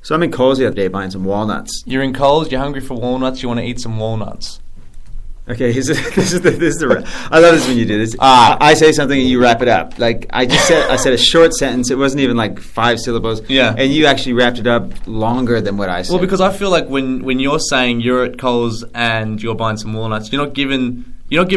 So I'm in Coles the other day buying some walnuts. You're in Coles, you're hungry for walnuts, you want to eat some walnuts. Okay, this is the I love this when you do this. I say something and you wrap it up. Like I said a short sentence. It wasn't even like 5 syllables. Yeah. And you actually wrapped it up longer than what I said. Well, because I feel like when you're saying you're at Coles and you're buying some walnuts, you're not giving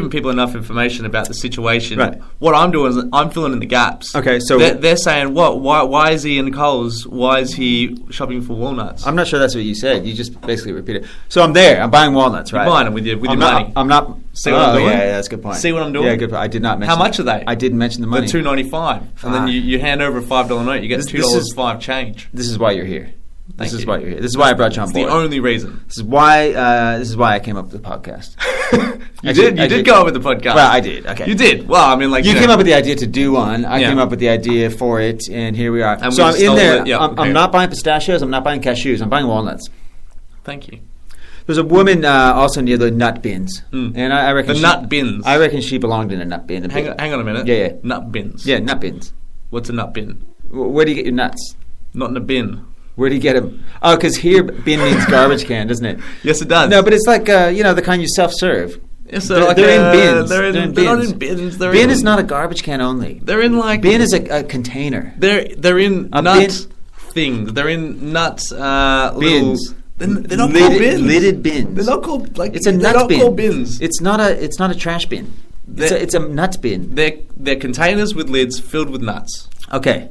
people enough information about the situation. Right. What I'm doing is I'm filling in the gaps. Okay, so they're saying, what? Why is he in Coles? Why is he shopping for walnuts? I'm not sure that's what you said. You just basically repeated it. So I'm there. I'm buying walnuts, right? You're buying them with your money. I'm not. See what I'm doing? Yeah, that's a good point. See what I'm doing? Yeah, good point. I did not mention. How much are they? I didn't mention the money. They're $2.95, and then you hand over a $5 note. You get $2.05 change. This is why you're here. This is why you're here. This is why I brought you on board. It's the only reason. This is why I came up with the podcast. You did go up with the podcast. Well, I did. Okay, you did. Well, I mean, like you came up with the idea to do one. I came up with the idea for it, and here we are. And so I'm in there. Yeah, I'm not buying pistachios. I'm not buying cashews. I'm buying walnuts. Thank you. There's a woman also near the nut bins, and I reckon nut bins. I reckon she belonged in a nut bin. Hang on a minute. Yeah. Nut bins. Yeah, nut bins. What's a nut bin? Where do you get your nuts? Not in a bin. Where do you get them? Oh, because here bin means garbage can, doesn't it? Yes, it does. No, but it's like the kind you self-serve. Yes, they're in bins. They're not in bins. Bin is not a garbage can only. They're in like bin is a container. They're in nuts things. They're in nuts bins. They're not called bins. Lidded bins. They're not called like. It's a nut bin. They're not called bins. It's not a trash bin. It's a nut bin. They're containers with lids filled with nuts. Okay.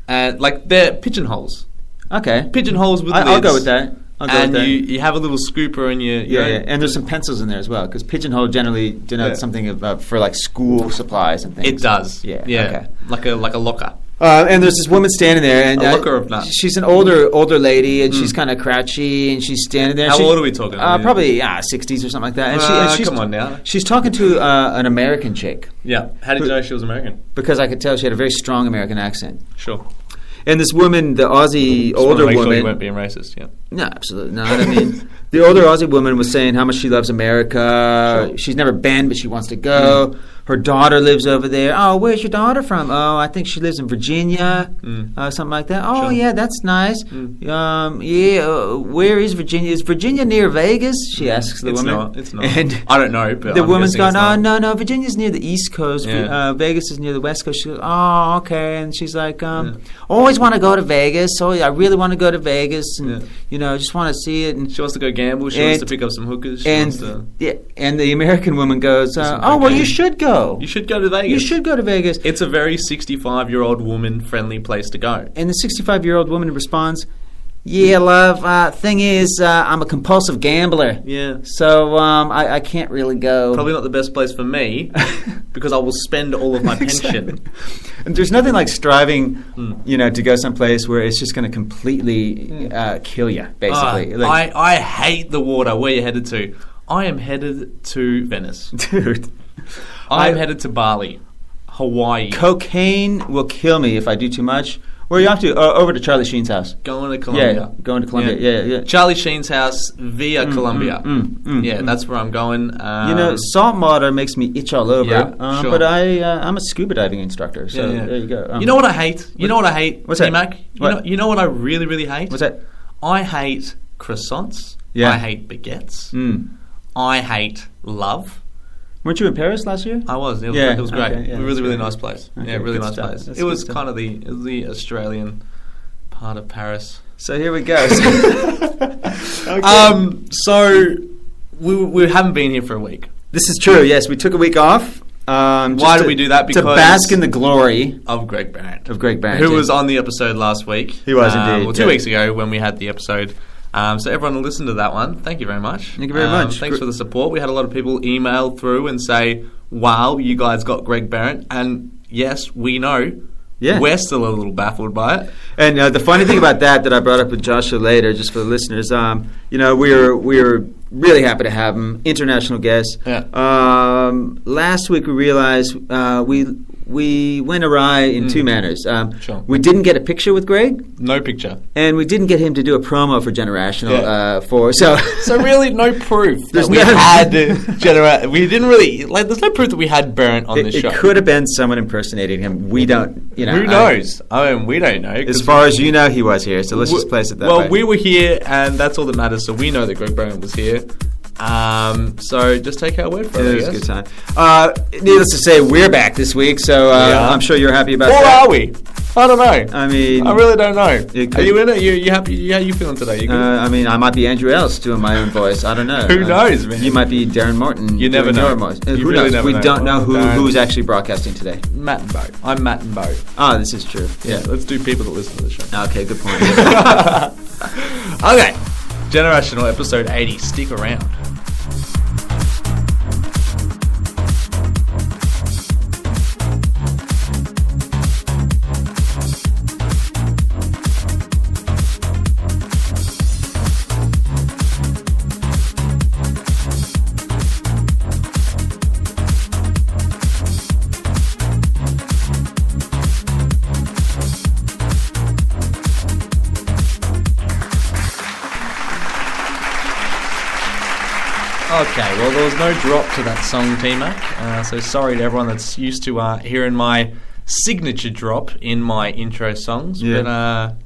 And like they're pigeonholes. Okay. Pigeonholes with lids. I'll go with that. You have a little scooper and you and there's some pencils in there as well because pigeonhole generally denotes something about for like school supplies and things. It does. Yeah. Okay. Like a locker. And there's this woman standing there, and a locker of nuts. She's an older lady, and she's kind of crouchy, and she's standing there. How old are we talking? Probably 60s or something like that. And she's come on now. She's talking to an American chick. Yeah. How did you know she was American? Because I could tell she had a very strong American accent. Sure. And this woman, the Aussie older woman, sure you weren't being racist, yeah. No, absolutely not. I mean, the older Aussie woman was saying how much she loves America. Sure. She's never been, but she wants to go. Her daughter lives over there. Oh, where's your daughter from? Oh, I think she lives in Virginia, something like that. Oh, yeah, that's nice. Where is Virginia? Is Virginia near Vegas? She asks the woman. It's not. And I don't know, but the woman's going, no, Virginia's near the East Coast. Yeah. Vegas is near the West Coast. She goes, oh, okay. And she's like, always want to go to Vegas. So I really want to go to Vegas, and just want to see it. And she wants to go gamble. She wants to pick up some hookers. And the American woman goes, well, you should go. You should go to Vegas. You should go to Vegas. It's a very 65-year-old woman-friendly place to go. And the 65-year-old woman responds, yeah, love, thing is, I'm a compulsive gambler. Yeah. So I can't really go. Probably not the best place for me because I will spend all of my pension. And there's nothing like striving, to go someplace where it's just going to completely kill you, basically. I hate the water. Where are you headed to? I am headed to Venice. Dude. I'm headed to Bali, Hawaii. Cocaine will kill me if I do too much. Where are you off to? Over to Charlie Sheen's house. Going to Colombia. Yeah, going to Colombia. Yeah. Charlie Sheen's house via Colombia. That's where I'm going. Salt water makes me itch all over. Yeah, sure. But I'm a scuba diving instructor, so there you go. You know what I hate? What's that? Mac? You know what I really, really hate? What's that? I hate croissants. Yeah. I hate baguettes. I hate love. Weren't you in Paris last year? I was. It was great. Okay, a really nice place. Okay, really nice place. That's it was kind of the Australian part of Paris. So here we go. Okay. So we haven't been here for a week. This is true. Yes, we took a week off. Why did we do that? Because to bask in the glory of Greg Barrett. Who was on the episode last week. He was indeed. Well, 2 weeks ago when we had the episode. So everyone will listen to that one. Thank you very much. Thank you very much. Thanks for the support. We had a lot of people email through and say, wow, you guys got Greg Barrett. And yes, we know. Yeah. We're still a little baffled by it. And the funny thing about that I brought up with Joshua later, just for the listeners, we're really happy to have him, international guest. Yeah. Last week we realized we went awry in two manners. Sure. We didn't get a picture with Greg. No picture. And we didn't get him to do a promo for Generational So really no proof that we had we didn't really there's no proof that we had Bernd on this show. It could have been someone impersonating him. We don't, Who knows? We don't know. As far as you know, he was here, so let's just place it that way. Well, we were here, and that's all that matters, so we know that Greg Bernd was here. So just take our word for it. It was a good time. Needless to say, we're back this week, so I'm sure you're happy about that. Or are we? I don't know. I mean, I really don't know. Are you in it? You happy? How are you feeling today? You good? I mean, I might be Andrew Ellis doing my own voice. I don't know. Who knows, man? You might be Darren Morton. You never know. Who knows? We don't know who's actually broadcasting today. Matt and Bo. I'm Matt and Bo. Oh, this is true. Yeah, let's do people that listen to the show. Okay, good point. Okay, Generational episode 80. Stick around. Okay, well, there was no drop to that song, T-Mac. So sorry to everyone that's used to hearing my signature drop in my intro songs. Yeah. But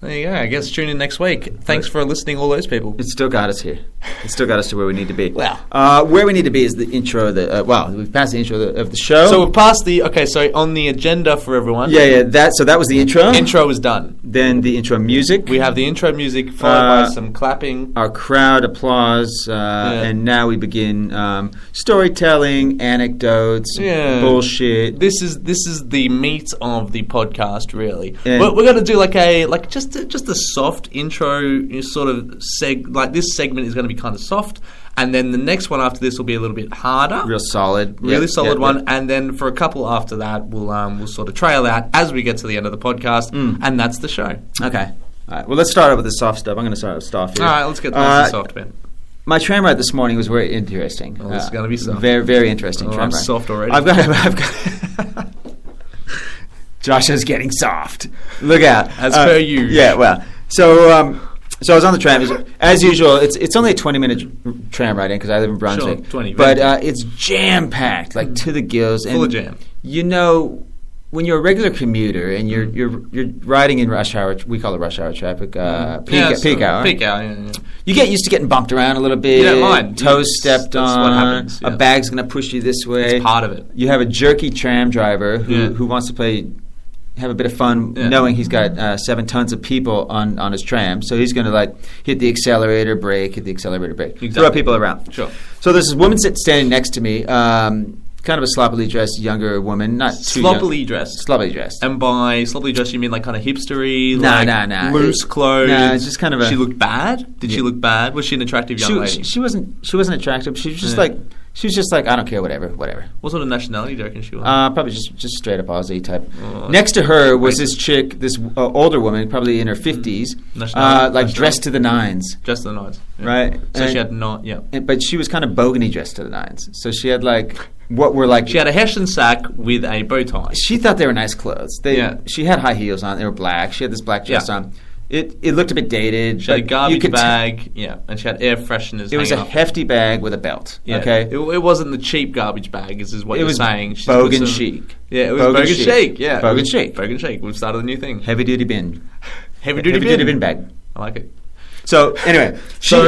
there you go. I guess tune in next week. Thanks for listening, all those people. It still got us here. It still got us to where we need to be. Wow. Where we need to be is the intro of the... we've passed the intro of the show. So we've passed the... Okay, so on the agenda for everyone... Yeah, so that was the intro. Intro is done. Then the intro music. We have the intro music followed by some clapping. Our crowd applause. And now we begin storytelling, anecdotes, bullshit. This is the meat of the podcast, really. We're going to do just a soft intro sort of this segment is going to be kind of soft, and then the next one after this will be a little bit harder, really solid one, and then for a couple after that we'll sort of trail out as we get to the end of the podcast, and that's the show. Okay, all right. Well, let's start out with the soft stuff. I'm going to start with soft here. All right, let's get to the soft bit. My tram ride this morning was very interesting. Well, this is going to be soft. Very, very interesting. Tram I'm ride. soft already. I've got. Josh is getting soft. Look out. As per you. Yeah, well. So I was on the tram. As usual, it's only a 20-minute tram ride in because I live in Brunswick. Sure, 20. But it's jam-packed, to the gills. Full of jam. You know, when you're a regular commuter and you're riding in rush hour, we call it rush hour traffic, peak hour. Peak hour, yeah. You get used to getting bumped around a little bit. You don't mind. Toes stepped on. That's what happens. Yeah. A bag's going to push you this way. It's part of it. You have a jerky tram driver who wants to have a bit of fun knowing he's got 7 tons of people on his tram. So he's going to hit the accelerator, brake, Exactly. throw people around. Sure. So there's this woman standing next to me, kind of a sloppily dressed younger woman, not too sloppily young. dressed. Sloppily dressed. And by sloppily dressed, you mean kind of hipstery, nah. loose clothes? No, it's just kind of She looked bad? Did she look bad? Was she an attractive young lady? She wasn't attractive. She was just she was just I don't care, whatever. What sort of nationality do you reckon she was? Probably just straight up Aussie type. Next to her was this chick, this older woman, probably in her 50s, dressed to the nines. Dressed to the nines. Yeah. Right? So she had but she was kind of bogany dressed to the nines. So she had what were She had a Hessian sack with a bow tie. She thought they were nice clothes. She had high heels on. They were black. She had this black dress on. It looked a bit dated. She had a garbage bag, and she had air fresheners. It was a hefty bag with a belt. Yeah. Okay, it wasn't the cheap garbage bag. Is what you're saying? It was bogan chic. Yeah, it was bogan chic. Yeah, bogan chic. Bogan chic. We've started a new thing. Heavy duty bin. Heavy duty bin bag. I like it. So anyway, so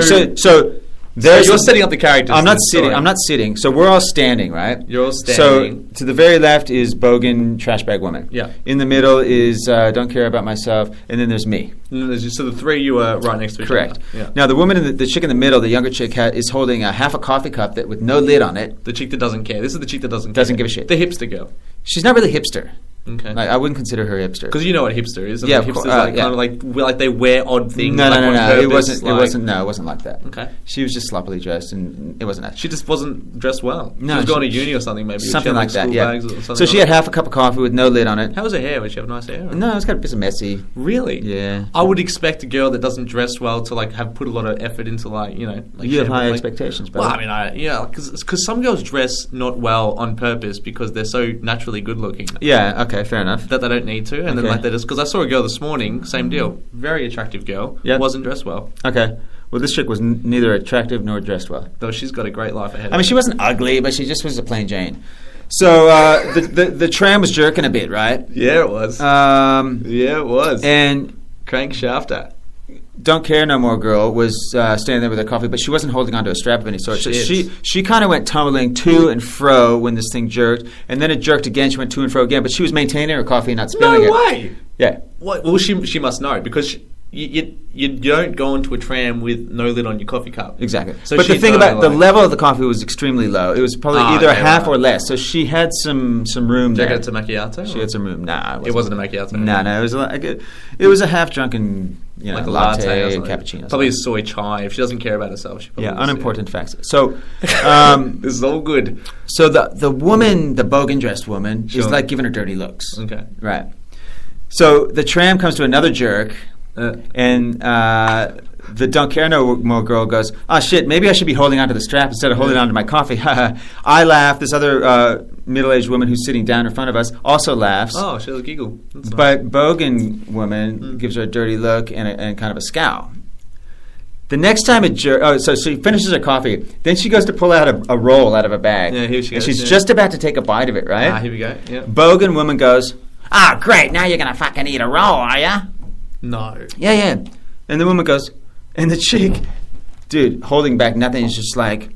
you're setting up the characters. I'm not sitting. So we're all standing, right? You're all standing. So to the very left is bogan trash bag woman. Yeah. In the middle is don't care about myself, and then there's me. So the three you are right next to each other. Correct. Yeah. Now the woman, the chick in the middle, the younger chick, is holding half a coffee cup with no lid on it. The chick that doesn't care. This is the chick that doesn't give a shit. The hipster girl. She's not really hipster. Okay. Like, I wouldn't consider her hipster. Because you know what hipster is. Yeah, hipsters yeah. kind of like they wear odd things. No, like no, on no. purpose, It wasn't like that. Okay. She was just sloppily dressed, and it wasn't that. She just wasn't dressed well. No, she was going to uni or something, maybe. Something she had, like that, school yeah. bags or something So she had half a cup of coffee with no lid on it. How was her hair? Did she have nice hair? Or? No, it was kind of a bit messy. Really? Yeah. I would expect a girl that doesn't dress well to like have put a lot of effort into like you have high expectations, brother. Well, I mean, because some girls dress not well on purpose because they're so naturally good looking. Yeah. Okay. Fair enough. That they don't need to, and then Okay. like they just because I saw a girl this morning, same deal, very attractive girl, Yep. wasn't dressed well. Okay. Well, this chick was neither attractive nor dressed well. Though she's got a great life ahead. I mean, she wasn't ugly, but she just was a plain Jane. So the tram was jerking a bit, right? Yeah, it was. Yeah, it was. And Crankshafter. Don't Care No More girl was standing there with her coffee, but she wasn't holding onto a strap of any sort. So she kind of went tumbling to and fro when this thing jerked, and then it jerked again. She went to and fro again, but she was maintaining her coffee and not spilling it. No way. Yeah. What? Well, she must know because you don't go into a tram with no lid on your coffee cup. Exactly. So but the thing about the level of the coffee was extremely low. It was probably either a half or less. So she had some room Did you there. get it to macchiato? She had some room. Nah, it wasn't a macchiato. No, it was a half drunken, like a latte, or cappuccino. Probably a soy chai. If she doesn't care about herself, she probably unimportant facts. So, this is all good. So the woman, the bogan dressed woman, Sure. is like giving her dirty looks. Okay. Right. So the tram comes to another jerk, and the Don't Care No More girl goes, "Oh shit, maybe I should be holding onto the strap instead of holding onto my coffee." I laugh. This other middle-aged woman who's sitting down in front of us also laughs. Oh, she has a giggle. That's But bogan woman gives her a dirty look and kind of a scowl. The next time so she finishes her coffee. Then she goes to pull out a roll out of a bag. Yeah, here she goes. And she's just about to take a bite of it, right? Here we go. Yeah. Bogan woman goes, great, now you're going to fucking eat a roll, are ya? No. Yeah. And the woman goes, and the chick, dude, holding back nothing, is just like,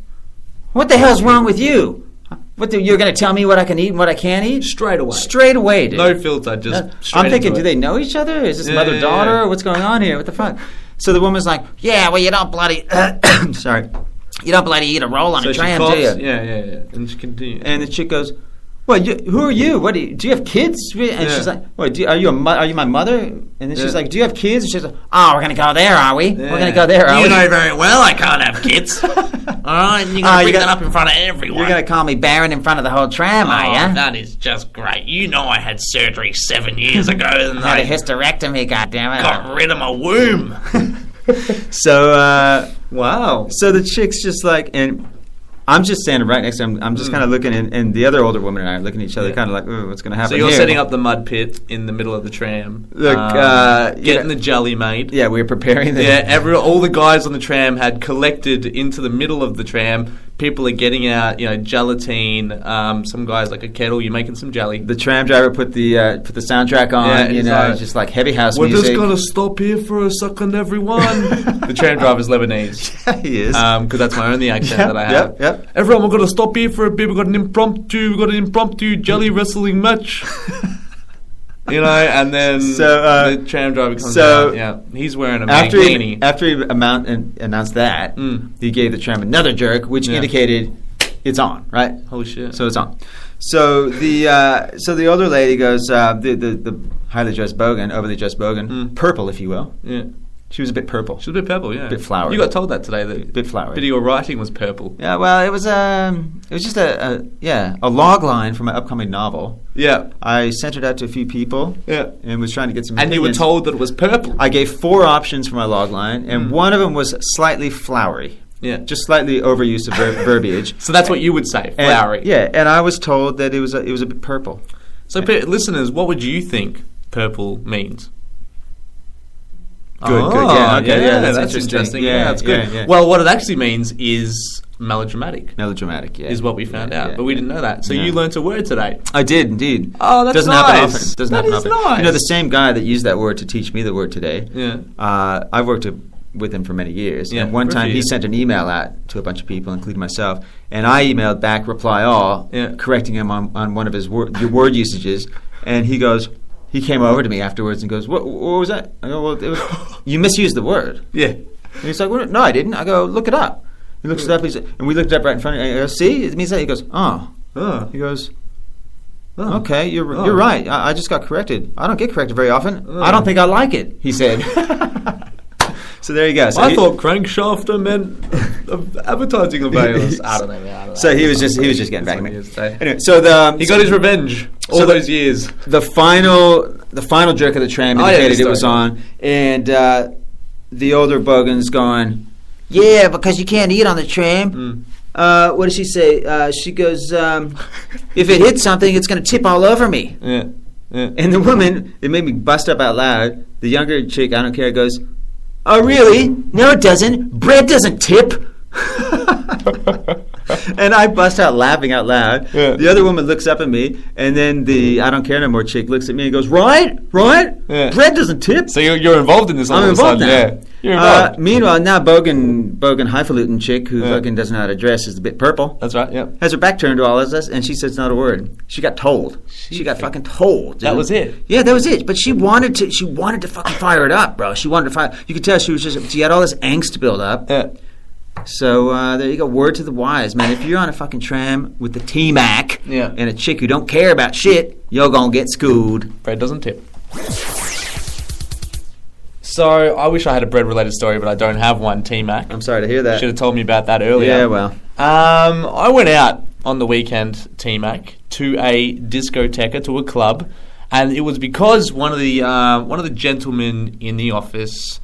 what the hell's wrong with you? You're going to tell me what I can eat and what I can't eat? Straight away, dude. No filter, just straight I'm thinking, into do they know each other? Is this mother-daughter? What's going on here? What the fuck? So the woman's like, yeah, well, you don't bloody... sorry. You don't bloody eat a roll on a tram, do you? Yeah. And she continues. And the chick goes, well, who are you? What do you have kids? And she's like, "What? Are you my mother?" And then she's like, "Do you have kids?" And she's like, "Oh, we're gonna go there, are we? Yeah. We're gonna go there, are we?" You know very well I can't have kids. All right, you're gonna bring that up in front of everyone. You're gonna call me Baron in front of the whole tram, are you? That is just great. You know I had surgery 7 years ago, and I had a hysterectomy. Goddammit! Got rid of my womb. So wow. So the chick's just like, and I'm just standing right next to him. I'm just kind of looking, and the other older woman and I are looking at each other, kind of like, "Ooh, what's going to happen?" So you're here? setting up the mud pit in the middle of the tram. Look, getting the jelly made. Yeah, we were preparing. All the guys on the tram had collected into the middle of the tram. People are getting out, gelatine. Some guys like a kettle. You're making some jelly. The tram driver put the soundtrack on. It's just like heavy house music. We're just gonna stop here for a second, everyone. The tram driver's Lebanese. Yeah, he is. Because that's my only accent that I have. Yep. Everyone, we're gonna stop here for a bit. We've got an impromptu jelly wrestling match. And then the tram driver comes out. Yeah, he's wearing a mankini. After he announced that, he gave the tram another jerk, which indicated it's on, right? Holy shit! So it's on. So the older lady goes, the highly dressed bogan, overly dressed bogan, purple, if you will. Yeah. She was a bit purple. She was a bit purple, yeah. A bit flowery. You got told that today, that a bit flowery. Bit of your writing was purple. Yeah, well, it was just a log line from an upcoming novel. Yeah. I sent it out to a few people. Yeah. And was trying to get some And opinions. you were told that it was purple. I gave 4 options for my log line, and one of them was slightly flowery. Yeah. Just slightly overuse of verbiage. So that's what you would say, flowery. And I was told that it was a bit purple. So listeners, what would you think purple means? Good. Yeah, okay, yeah, that's interesting. Yeah, that's good. Yeah. Well, what it actually means is melodramatic. Melodramatic, yeah. Is what we found out, but we didn't know that. So you learnt a word today. I did, indeed. Oh, that's Doesn't nice. happen often. Doesn't happen often. Nice. The same guy that used that word to teach me the word today. Yeah. I've worked with him for many years. Yeah, and one time he sent an email out to a bunch of people, including myself, and I emailed back, reply all, correcting him on one of his word usages, and he goes... He came over to me afterwards and goes, "What was that?" I go, "Well, you misused the word." Yeah. And he's like, "No, I didn't." I go, "Look it up." He looks it up, and we looked it up right in front of him. I go, "See, it means that." He goes, "Oh." He goes, Oh. Okay, you're right. I just got corrected. I don't get corrected very often. I don't think I like it, he said. So there you go. So I thought crankshafter meant advertising avails. I don't know. So he was just getting back at me. Anyway, so he got his revenge all those years. The final jerk of the tram indicated it was on, and the older bogan's going, yeah, because you can't eat on the tram. What does she say? She goes, if it hits something, it's going to tip all over me. Yeah. And the woman, it made me bust up out loud. The younger chick, I don't care, goes, oh, really? No, it doesn't. Bread doesn't tip. And I bust out laughing out loud. Yeah. The other woman looks up at me, and then the I don't care no more chick looks at me and goes, right? Yeah. Bread doesn't tip. So you're involved in this all I'm of a sudden. Now. Yeah. You're involved. Meanwhile, now Bogan highfalutin chick who fucking doesn't know how to dress is a bit purple. That's right, yeah. Has her back turned to all of us, and she says not a word. She got told. She got fucking told. Dude. That was it. Yeah, that was it. But she wanted to fucking fire it up, bro. She wanted to fire. You could tell she had all this angst build up. Yeah. So there you go. Word to the wise, man. If you're on a fucking tram with the T-Mac and a chick who don't care about shit, you're gonna get schooled. Bread doesn't tip. So I wish I had a bread-related story, but I don't have one. T-Mac. I'm sorry to hear that. Should have told me about that earlier. Yeah, well. I went out on the weekend, T-Mac, to a discoteca, to a club, and it was because one of the gentlemen in the office,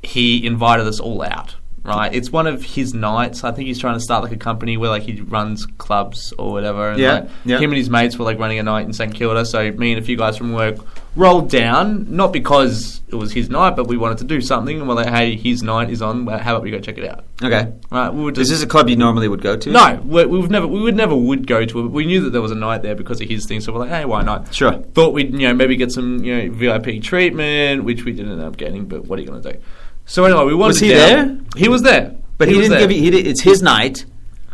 he invited us all out. Right, it's one of his nights. I think he's trying to start like a company where like he runs clubs or whatever. And him and his mates were like running a night in St Kilda. So me and a few guys from work rolled down, not because it was his night, but we wanted to do something. And we're like, hey, his night is on. How about we go check it out? Okay, right. Is this a club you normally would go to? No, we would never go to it. We knew that there was a night there because of his thing. So we're like, hey, why not? Sure. Thought we'd maybe get some VIP treatment, which we didn't end up getting. But what are you going to do? So anyway, we wanted. Was he there? He was there, but he didn't give you. It's his night.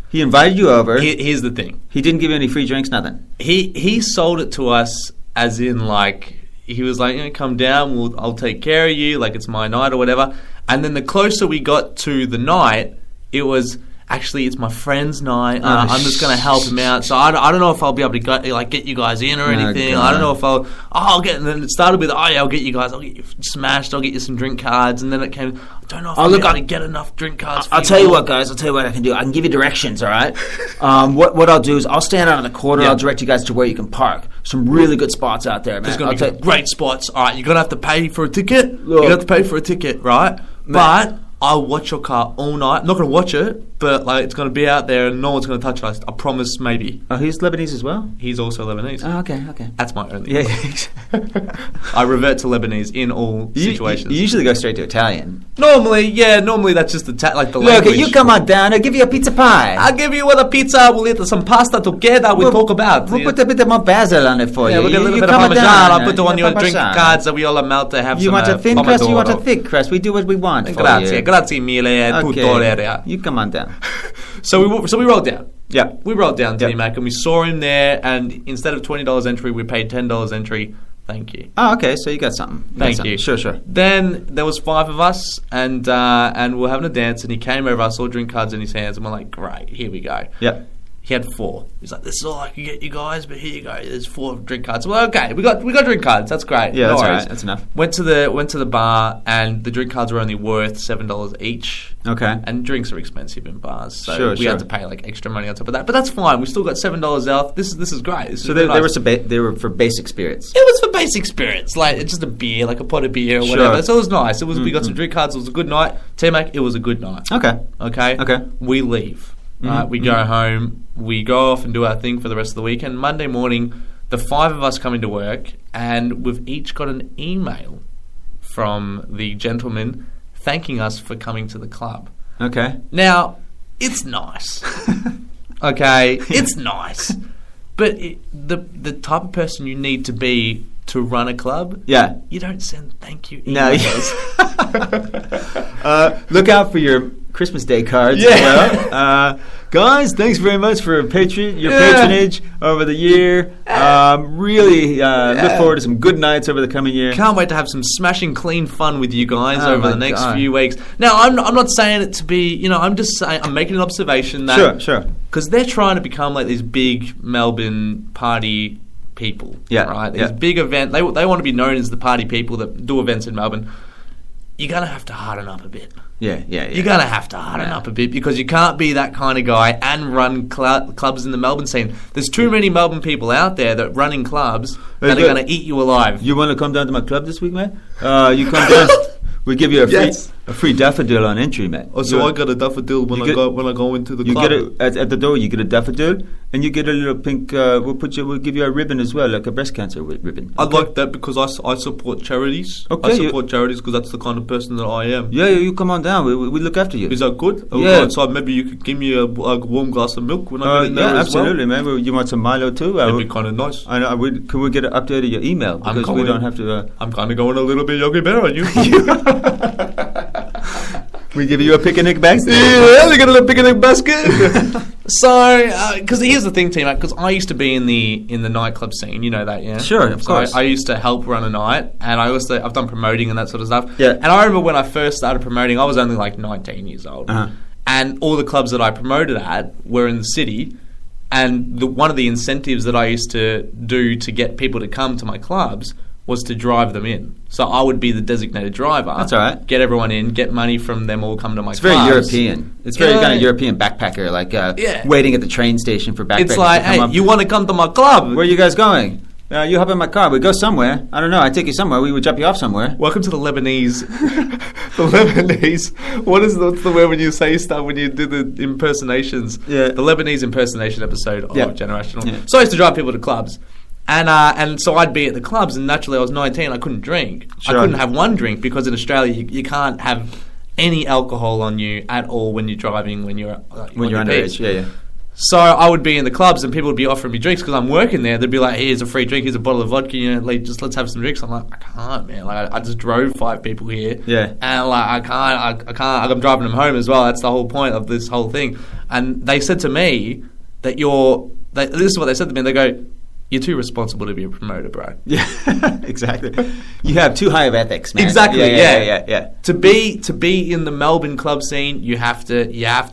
He invited you over. Here's the thing: he didn't give you any free drinks, nothing. He sold it to us as in like he was like, come down, I'll take care of you, like it's my night or whatever. And then the closer we got to the night, it was. Actually, it's my friend's night. I'm just going to help him out. So I don't know if I'll be able to get you guys in or anything. I don't know if I'll get. And then it started with, I'll get you guys. I'll get you smashed. I'll get you some drink cards. And then it came. I don't know if I'll be able to get enough drink cards. I'll tell you what, guys. I'll tell you what I can do. I can give you directions. All right. What I'll do is I'll stand out in the corner. I'll direct you guys to where you can park. Some really good spots out there, man. There's going to be great spots. All right, you're going to have to pay for a ticket. You're going to have to pay for a ticket, right? But I'll watch your car all night. I'm not going to watch it, but like it's going to be out there and no one's going to touch us. I promise, maybe. Oh, he's Lebanese as well? He's also Lebanese. Oh, okay. That's my only. Yeah. I revert to Lebanese in all situations. You usually go straight to Italian. Normally that's just the language. Look, you come on down. I'll give you a pizza pie. I'll give you a pizza. We'll eat some pasta together. We'll talk about. We'll put a bit more basil on it for you. We'll get a little bit of parmesan. I'll put on your drink cards that we all melt to have. You want a thin crust? You want a thick crust? We do what we want for you. Grazie mille. Okay. You come on down. So we rolled down. Yeah. We rolled down T-Mac and we saw him there, and instead of $20 entry, we paid $10 entry. Thank you. Oh, okay. So you got something. Thank you. Sure. Then there was 5 of us, and we were having a dance, and he came over. I saw drink cards in his hands, and we're like, great, here we go. Yep. He had 4. He's like, this is all I can get you guys, but here you go. There's 4 drink cards. Well, okay, we got drink cards. That's great. Yeah, no that's worries. right. That's enough. Went to the bar, and the drink cards were only worth $7 each. Okay. And drinks are expensive in bars, so sure. had to pay like extra money on top of that. But that's fine. We still got $7 off. This is great. So they were for basic spirits. It was for basic spirits, like it's just a beer, like a pot of beer or whatever. So it was nice. It was. We got some drink cards. It was a good night. T-Mac, it was a good night. Okay. We leave. We go home. We go off and do our thing for the rest of the weekend. Monday morning, the 5 of us come into work, and we've each got an email from the gentleman thanking us for coming to the club. Okay. Now, it's nice. Okay, it's nice. But the type of person you need to be to run a club, you don't send thank you emails. No. Look out for your Christmas Day cards. Yeah. Guys, thanks very much for your patronage over the year. Really look forward to some good nights over the coming year. Can't wait to have some smashing clean fun with you guys over the next few weeks. Now, I'm not saying it to be, I'm just saying, I'm making an observation that... Sure. Because they're trying to become like this big Melbourne party people. Yeah, right. These yeah. big event. They want to be known as the party people that do events in Melbourne. You're gonna have to harden up a bit. Yeah. You're gonna have to harden up a bit because you can't be that kind of guy and run clubs in the Melbourne scene. There's too many Melbourne people out there that running clubs that are gonna eat you alive. You want to come down to my club this week, man? You come down. We give you a free daffodil on entry, man. Oh, so I got a daffodil when I go into the club. You get at the door. You get a daffodil, and you get a little pink. We'll give you a ribbon as well, like a breast cancer ribbon. I like that because I support charities. Okay, I support charities because that's the kind of person that I am. Yeah, you come on down. We look after you. Is that good? Yeah. So maybe you could give me a warm glass of milk when I get in there as absolutely, well. man. You want some Milo too? That'd be kind of nice. I know. Can we get an update of your email because we don't have to? I'm kind of going a little bit Yogi Bear on you. We give you a picnic basket. Yeah, they got a little picnic basket. So, because here's the thing, T-Mac, because I used to be in the nightclub scene, you know that, yeah? Sure, of course. I used to help run a night, and I've done promoting and that sort of stuff. Yeah. And I remember when I first started promoting, I was only like 19 years old. Uh-huh. And all the clubs that I promoted at were in the city, and one of the incentives that I used to do to get people to come to my clubs was to drive them in. So I would be the designated driver. That's all right. Get everyone in, get money from them all, come to my clubs. It's very European. It's very kind of European backpacker, like waiting at the train station for backpackers. It's like, hey, you want to come to my club? Where are you guys going? You hop in my car. We go somewhere. I don't know. I take you somewhere. We would drop you off somewhere. Welcome to the Lebanese. The Lebanese. What's the word when you say stuff when you do the impersonations? Yeah. The Lebanese impersonation episode of Generational. Yeah. So I used to drive people to clubs. And so I'd be at the clubs, and naturally I was 19. I couldn't drink. Sure. I couldn't have one drink because in Australia you can't have any alcohol on you at all when you're driving when you're underage. Yeah. So I would be in the clubs, and people would be offering me drinks because I'm working there. They'd be like, "Here's a free drink. Here's a bottle of vodka. You know, like, just let's have some drinks." I'm like, I can't, man. Like I just drove 5 people here. Yeah. And like I can't. I'm driving them home as well. That's the whole point of this whole thing. And they said to me that this is what they said to me. They go, "You're too responsible to be a promoter, bro." Yeah, exactly. You have too high of ethics, man. Exactly. Yeah. To be in the Melbourne club scene, you have to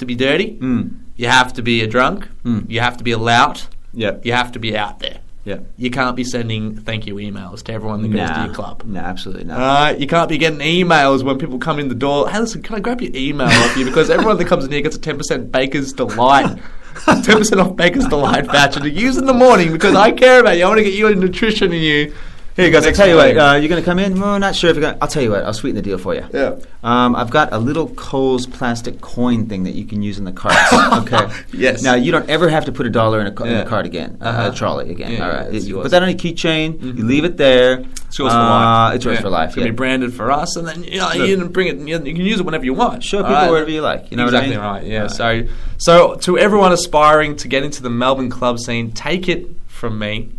be dirty. Mm. You have to be a drunk. Mm. You have to be a lout. Yep. You have to be out there. Yeah. You can't be sending thank you emails to everyone that goes to your club. No, absolutely not. You can't be getting emails when people come in the door. Hey, listen, can I grab your email off you? Because everyone that comes in here gets a 10% Baker's Delight. 10% off Baker's Delight voucher to use in the morning because I care about you. I want to get you a nutrition in you. Here you go. I'll tell you what. You're going to come in? Well, not sure if you're going to. I'll tell you what. I'll sweeten the deal for you. Yeah. I've got a little Coles plastic coin thing that you can use in the carts. Okay. Yes. Now, you don't ever have to put $1 in a cart again, a trolley again. Yeah, all right. it's You yours. put that on a keychain. Mm-hmm. You leave it there. It's yours for life. It's yours for life. It's going to be branded for us, and then you can bring it. You can use it whenever you want. Show people wherever you like. You know exactly what I mean? right. Yeah. So to everyone aspiring to get into the Melbourne club scene, take it from me.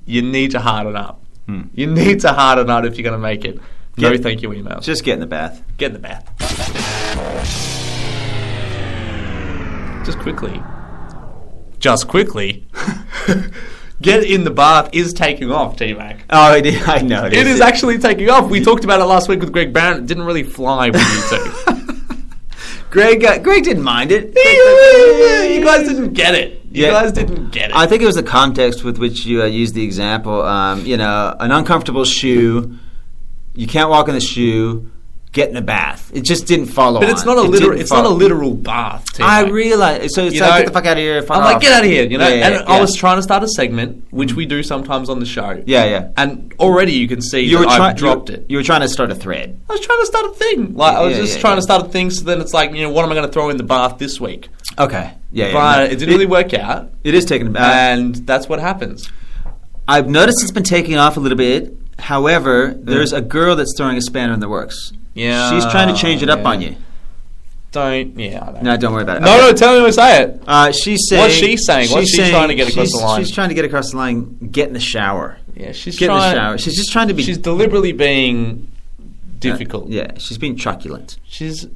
You need to harden up. You need to harden up if you're going to make it. No thank you emails. Just get in the bath. Get in the bath. Just quickly. Get in the bath is taking off, T-Mac. Oh, I know. It is actually taking off. We talked about it last week with Greg Barron. It didn't really fly with you two. Greg didn't mind it. You guys didn't get it. You guys didn't get it. I think it was the context with which you used the example. An uncomfortable shoe. You can't walk in the shoe. Get in a bath. It just didn't follow. But it's not a literal. It's not a literal bath. I realize. So it's like, get the fuck out of here. I'm like, get out of here. You know. I was trying to start a segment, which we do sometimes on the show. Yeah. And already you can see I've dropped it. You were trying to start a thread. I was trying to start a thing. I was trying to start a thing. So then it's like, what am I going to throw in the bath this week? Okay. Yeah. But it didn't really work out. It is taking a bath, and that's what happens. I've noticed it's been taking off a little bit. However, there's a girl that's throwing a spanner in the works. Yeah, she's trying to change it up on you. Don't worry about it. No, tell me what to say it. She's saying. What's she saying? What's she trying to get across the line? She's trying to get across the line. Get in the shower. Yeah, get in the shower. She's just trying to be. She's deliberately being difficult. Yeah, she's being truculent. She's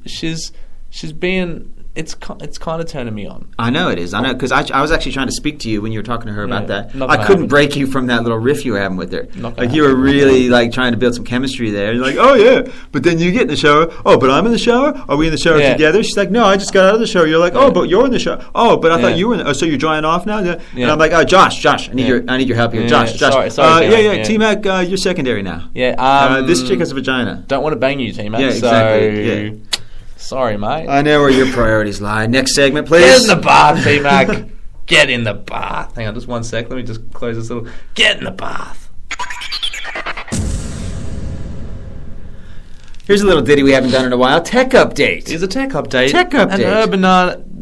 being it's kind of turning me on. I know it is. I know, because I was actually trying to speak to you when you were talking to her about that. Not I gonna couldn't happen. break you from that little riff you were having with her. Not gonna Like, you were really, like, trying to build some chemistry there. You're like, oh, yeah, but then you get in the shower. Oh, but I'm in the shower? Are we in the shower Yeah. together? She's like, no, I just got out of the shower. You're like, oh, but you're in the shower. Oh, but I thought Yeah. you were in the... Oh, so you're drying off now? Yeah. Yeah. And I'm like, oh, Josh, I need your help here. Yeah. Josh. Sorry, Yeah, T-Mac. T-Mac, you're secondary now. Yeah. This chick has a vagina. Don't want to bang you, T-Mac. Yeah, exactly. So, Yeah. sorry, mate. I know where your priorities lie. Next segment, please. Get in the bath, T-Mac. Get in the bath. Hang on, just 1 sec. Let me just close this little... Get in the bath. Here's a little ditty we haven't done in a while. Tech update. Here's a tech update. Tech update. An urban...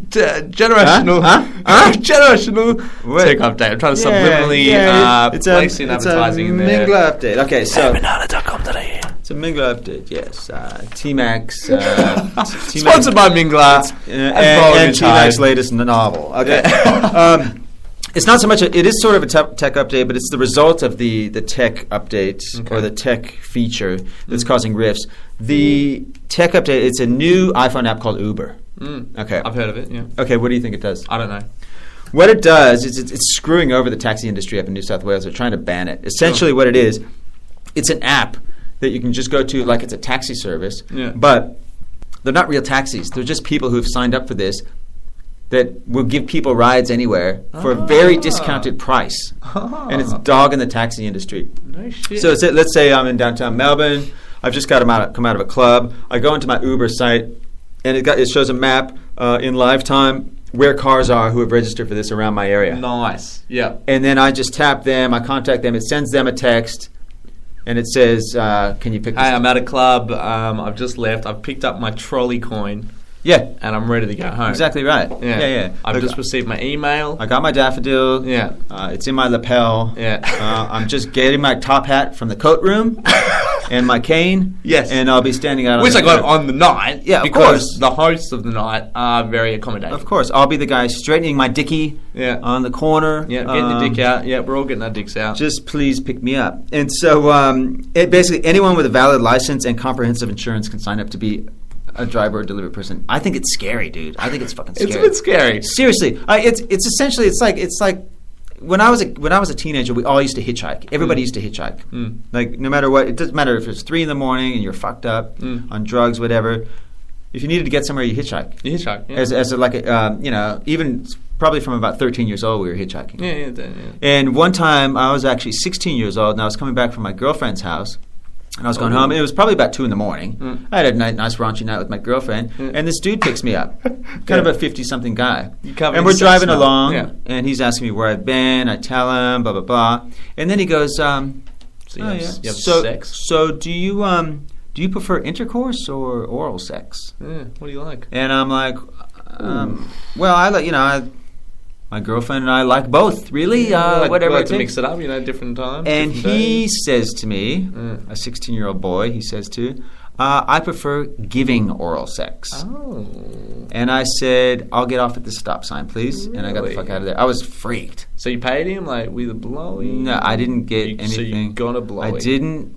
generational... Huh? generational What? tech update. I'm trying to subliminally place in advertising in there. Mingler update. Okay, so... Urbanana.com.au. It's a Mingler update, yes. T-Max... Sponsored by Mingler. and T-Mac's latest novel. Okay. It's not so much... it is sort of a tech update, but it's the result of the tech update or the tech feature that's causing rifts. The tech update, it's a new iPhone app called Uber. Okay. I've heard of it, yeah. Okay, what do you think it does? I don't know. What it does is it's screwing over the taxi industry up in New South Wales. They're trying to ban it. Essentially what it is, it's an app that you can just go to like it's a taxi service, but they're not real taxis. They're just people who've signed up for this that will give people rides anywhere for a very discounted price. And it's dogging the taxi industry. No shit. So let's say I'm in downtown Melbourne. I've just got come out of a club. I go into my Uber site, and it shows a map in live time where cars are who have registered for this around my area. Nice. Yeah. And then I just tap them. I contact them. It sends them a text, and it says, "Can you pick this Hey, up?" I'm at a club. I've just left. I've picked up my trolley coin. Yeah, and I'm ready to go home. exactly right. Yeah. I've just received my email. I got my daffodil. Yeah. It's in my lapel. Yeah. I'm just getting my top hat from the coat room and my cane. Yes. And I'll be standing out on Which the I got curb. on the night. Yeah, of because course. the hosts of the night are very accommodating. Of course. I'll be the guy straightening my dickie on the corner. Yeah, getting the dick out. Yeah, we're all getting our dicks out. Just please pick me up. And so basically anyone with a valid license and comprehensive insurance can sign up to be a driver or delivery person. I think it's scary, dude. I think it's fucking scary. It's a bit scary. Seriously, it's essentially it's like when I was a teenager, we all used to hitchhike. Everybody used to hitchhike. Like no matter what, it doesn't matter if it's 3 a.m. and you're fucked up on drugs, whatever. If you needed to get somewhere, you hitchhike. You hitchhike, yeah. As like even probably from about 13 years old, we were hitchhiking. Yeah. And one time, I was actually 16 years old, and I was coming back from my girlfriend's house. And I was going home, and it was probably about 2 a.m. I had a nice raunchy night with my girlfriend, and this dude picks me up, kind of a 50-something guy. And we're driving along, and he's asking me where I've been. I tell him, blah, blah, blah. And then he goes, So you have sex? So do you prefer intercourse or oral sex? Yeah, what do you like? And I'm like, well, I like, my girlfriend and I like both, really. Whatever. Like to mix it up, different times. And different he days. says to me, a 16-year-old boy, he says to, I prefer giving oral sex. Oh. And I said, I'll get off at the stop sign, please. Really? And I got the fuck out of there. I was freaked. So you paid him, with a blowy? No, I didn't get anything. So you got a blowy? I didn't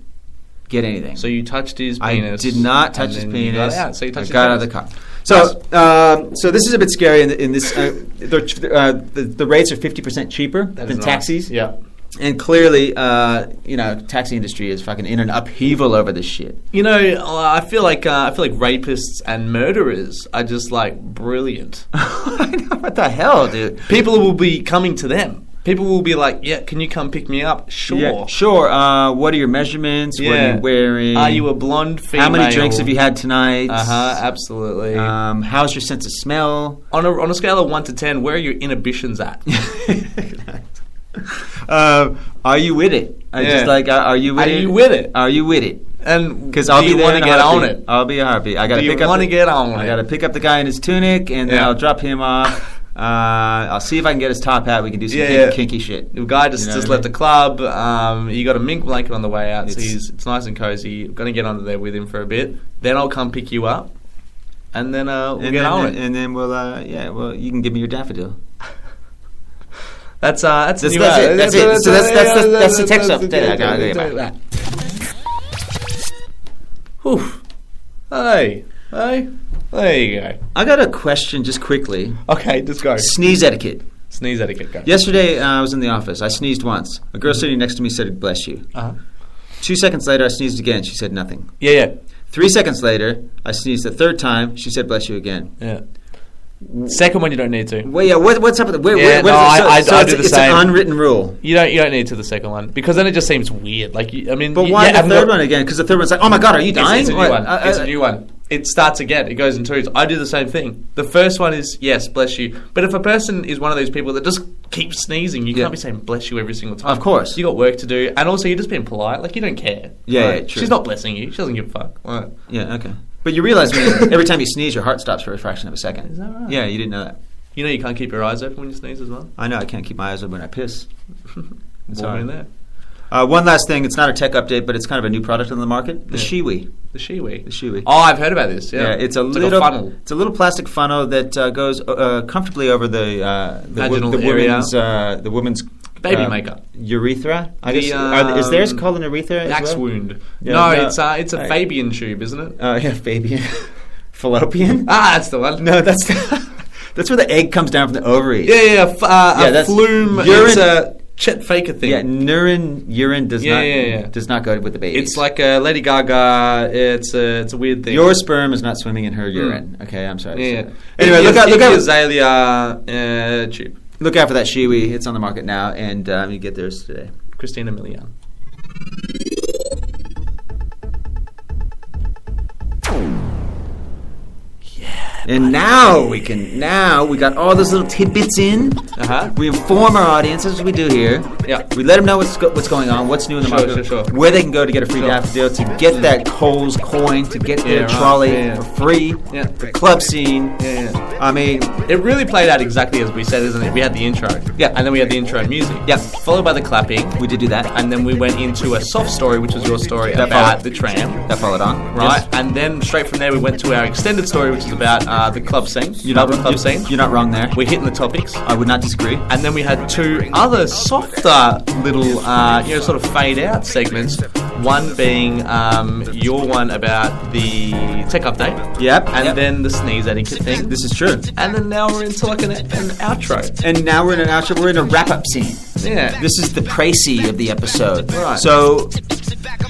get anything. So you touched his penis? I did not touch his penis. You got out, so you touched I got out of his the car. So this is a bit scary. In this, the rates are 50% cheaper than taxis. Yeah, and clearly, taxi industry is fucking in an upheaval over this shit. I feel like rapists and murderers are just brilliant. I know, what the hell, dude? People will be coming to them. People will be like, yeah, can you come pick me up? Sure. Yeah, sure. What are your measurements? Yeah. What are you wearing? Are you a blonde female? How many drinks have you had tonight? Absolutely. How's your sense of smell? On a scale of 1 to 10, where are your inhibitions at? Are you with it? Are you with it? Are you with it? Are you with it? And because I'll be there want to get on it? I'll be a heartbeat. I got to pick up. I got to pick up the guy in his tunic, and then I'll drop him off. I'll see if I can get his top hat. We can do some kinky shit. The guy just left the club. He got a mink blanket on the way out, so it's nice and cozy. I'm going to get under there with him for a bit. Then I'll come pick you up, and then we'll get on it. And then you can give me your daffodil. That's it. That's it. So that's the text update. Hey. There you go. I got a question just quickly. Okay, just go. Sneeze etiquette. Sneeze etiquette, go. Yesterday, I was in the office. I sneezed once. A girl sitting next to me said, "Bless you." Uh-huh. 2 seconds later, I sneezed again. She said nothing. Yeah. 3 seconds later, I sneezed the third time. She said, "Bless you" again. Yeah. Second one, you don't need to. Well, yeah. What's up with it? I do the it's same. an unwritten rule. You don't need to the second one because then it just seems weird. Like, But why the third one again? Because the third one's like, "Oh my God, are you dying?" It's a new one. It's a new one. It starts again. It goes in twos. I do the same thing. The first one is, yes, bless you. But if a person is one of those people that just keeps sneezing, you can't be saying bless you every single time. Of course. You got work to do. And also, you're just being polite. Like, you don't care. Yeah, right? yeah, true. She's not blessing you. She doesn't give a fuck. Right. Yeah, okay. But you realize every time you sneeze, your heart stops for a fraction of a second. Is that right? Yeah, you didn't know that. You know you can't keep your eyes open when you sneeze as well? I know, I can't keep my eyes open when I piss. Sorry. In there. One last thing, it's not a tech update, but it's kind of a new product on the market. The Shiwi. The Shiwi. The Shiwi. Oh, I've heard about this. Yeah, it's like a funnel. It's a little plastic funnel that goes comfortably over the woman's baby maker. Urethra. I guess is theirs called an urethra? Axe wound. Yeah, it's a Fabian tube, isn't it? Yeah, Fabian. Fallopian. That's the one. No, that's that's where the egg comes down from the ovary. Yeah. That's flume. Urine. It's a Chet Faker thing. Yeah, urine does not go with the baby. It's like Lady Gaga. It's a weird thing. Your sperm is not swimming in her urine. Okay, I'm sorry. Yeah. Anyway, look out! Azalea tube. Look out for that Shiwi. It's on the market now, and you get theirs today. Christina Milian. And now we got all those little tidbits in. We inform our audience as we do here. Yeah. We let them know what's going on, what's new in the market, sure. where they can go to get a free daffodil, to get that Kohl's coin, to get their trolley for free, the club scene. I mean, it really played out exactly as we said, isn't it? We had the intro. Yeah. And then we had the intro music. Yeah. Followed by the clapping. We did do that. And then we went into a soft story, which was your story about the tram. That followed on. Right. Yes. And then straight from there we went to our extended story, which is about the club scene. You're not wrong there. We're hitting the topics. I would not disagree. And then we had two other softer little, sort of fade out segments. One being your one about the tech update. Yep. And then the sneeze etiquette thing. This is true. And then now we're into like an outro. And now we're in an outro. We're in a wrap-up scene. Yeah. This is the précis of the episode. Right. So,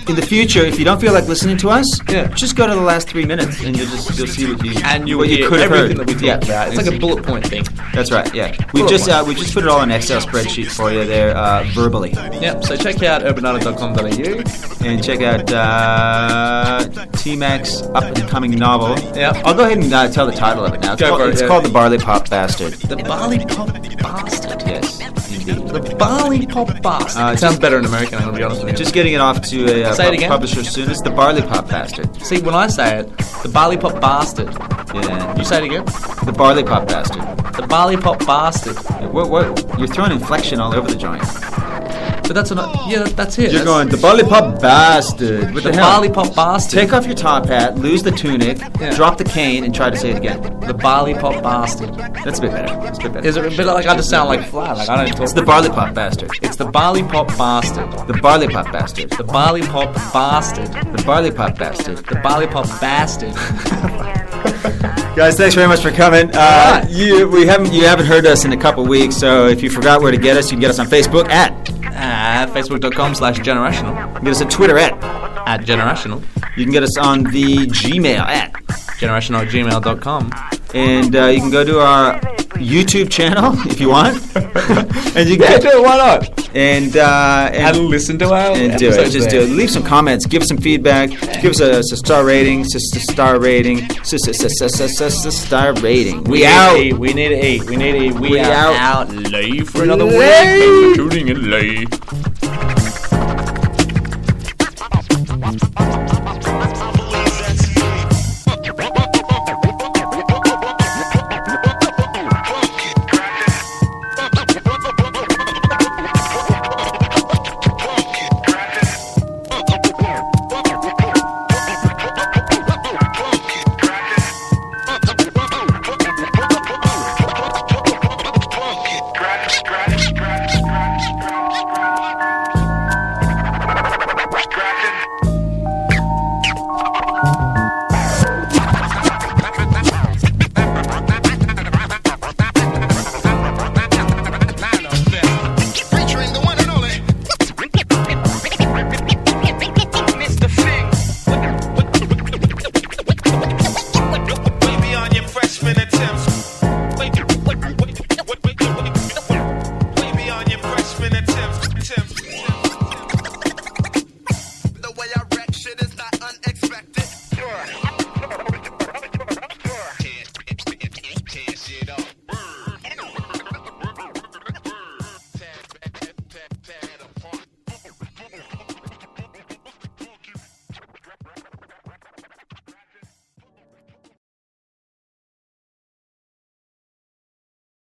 in the future, if you don't feel like listening to us, just go to the last 3 minutes and you'll see what you could have heard. Everything that we talked about. It's like a bullet point thing. That's right. Yeah. We just put it all in Excel spreadsheet for you there verbally. Yep. So check out urbananas.com.au and check out T-Mac's up and coming novel. Yep. I'll go ahead and tell the title of it now. It's called The Barley Pop Bastard. The Barley Pop Bastard. Yes. Indeed. The Barley Pop Bastard. It sounds better in American, I'm going to be honest with you. Just getting it off to a publisher soon. It's The Barley Pop Bastard. See, when I say it, the Barley Pop Bastard. Yeah. You say it again? The Barley Pop Bastard. The Barley Pop Bastard. What? You're throwing inflection all over the joint. But that's that's it. You're going, the Barley Pop Bastard. What the Barley Pop Bastard. Take off your top hat, lose the tunic, drop the cane, and try to say it again. The Barley Pop Bastard. That's a bit better. Is it a bit like I just sound like flat? Like I don't talk. It's the Barley Pop Bastard. It's the Barley Pop Bastard. The Barley Pop Bastard. The Barley Pop Bastard. The Barley Pop Bastard. The Barley Pop Bastard. Guys, thanks very much for coming. You haven't heard us in a couple weeks, so if you forgot where to get us, you can get us on Facebook at Facebook.com/generational. You can get us on Twitter at generational. You can get us on the Gmail at generational@gmail.com. And you can go to our YouTube channel if you want. And you can do it, why not? And listen to our and do it. Just do it. Leave some comments. Give us some feedback. Give us a star rating. Star rating. Star rating. We out. We need to eat. We are out. Lay for another week. Thanks for tuning in. Lay.